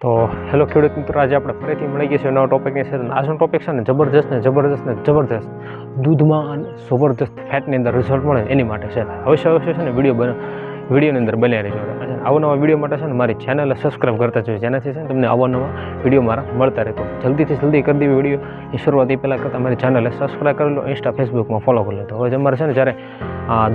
તો હેલો ખેડૂત મિત્રો, આજે આપણે ફરીથી મળી ગયા છે નવા ટોપિકની સાથે. આજનો ટોપિક છે ને જબરજસ્ત દૂધમાં અને જબરજસ્ત ફેટની અંદર રિઝલ્ટ મળે એની માટે છે. અવશ્ય છે ને વિડીયોની અંદર બન્યા રહેજો. નવા વિડીયો માટે છે ને મારી ચેનલ સબસ્ક્રાઈબ કરતા જોઈએ, જેનાથી છે ને તમને નવા વિડીયો મારા મળતા રહે. તો જલ્દી કરી દેવી વિડીયોની શરૂઆત એ પહેલાં કરતાં મારી ચેનલે સબસ્ક્રાઈબ કરી લો, ઇન્સ્ટા ફેસબુકમાં ફોલો કરી લો. તો હવે અમારે છે ને જ્યારે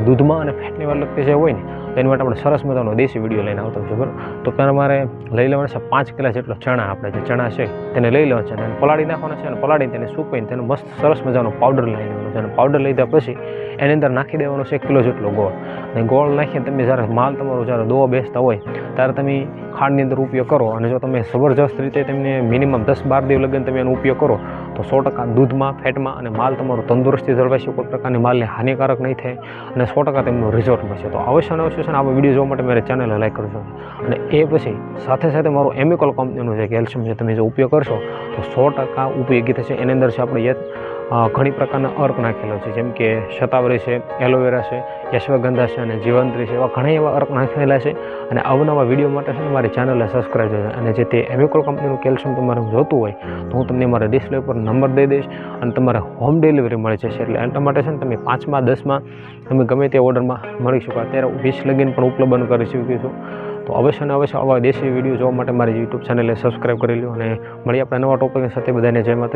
દૂધમાં અને ફેટની વાર લગતી જે હોય ને તેની માટે આપણે સરસ મજાનો દેશી વિડીયો લઈને આવતો છું. બરાબર, તો પહેલાં મારે લઈ લેવાનું છે 5 કિલો જેટલો ચણા. આપણે જે ચણા છે તેને લઈ લેવાનું છે અને પલાળી નાખવાના છે અને પલાળીને તેને સૂકવીને તેનો મસ્ત સરસ મજાનો પાવડર લઈ લેવાનો છે. અને પાવડર લીધા પછી એની અંદર નાખી દેવાનો છે 1 કિલો જેટલો ગોળ. અને ગોળ નાખીને તમે જ્યારે માલ તમારો જ્યારે દોવા બેસતા હોય ત્યારે તમે ખાંડની અંદર ઉપયોગ કરો. અને જો તમે જબરજસ્ત રીતે તેમને મિનિમમ 10-12 દિવસ લગીને તમે એનો ઉપયોગ કરો તો 100% દૂધમાં, ફેટમાં અને માલ તમારો તંદુરસ્તી જળવાશે, કોઈ પ્રકારની માલને હાનિકારક નહીં થાય અને 100% તેમનો રિઝલ્ટ મળશે. તો અવશ્ય છે ને આવા વિડીયો જોવા માટે મારી ચેનલને લાઈક કરજો. અને એ પછી સાથે મારું એમિકોલ કંપનીનું જે કેલ્શિયમ છે તમે જો ઉપયોગ કરશો તો 100% ઉપયોગી થશે. એની અંદર છે આપણે ઘણી પ્રકારના અર્ક નાખેલો છે, જેમ કે શતાવરી છે, એલોવેરા છે, યશ્વગંધા છે અને જીવંત્રી છે. એવા ઘણા એવા અર્ક નાખેલા છે. અને અવનવા વિડીયો માટે છે ને મારી ચેનલને સબસ્ક્રાઈબ કરજો. અને જે તે એમિકોલ કંપનીનું કેલ્શિયમ તમારે જોતું હોય તો હું તમને મારા ડિસ્પ્લે પર નંબર દઈ દઈશ અને તમારે હોમ ડિલિવરી મળી જશે. એટલે એટલા માટે છે ને તમે 5માં 10માં તમે ગમે તે ઓર્ડરમાં મળી શકો. અત્યારે 20 લગીને પણ ઉપલબ્ધ કરી શક્યું છું. તો અવશ્ય આવા દેશી વિડીયો જોવા માટે મારી યુટ્યુબ ચેનલને સબસ્ક્રાઈબ કરી લો. અને મળીએ આપણે નવા ટોપિકની સાથે. બધાને જય માતા.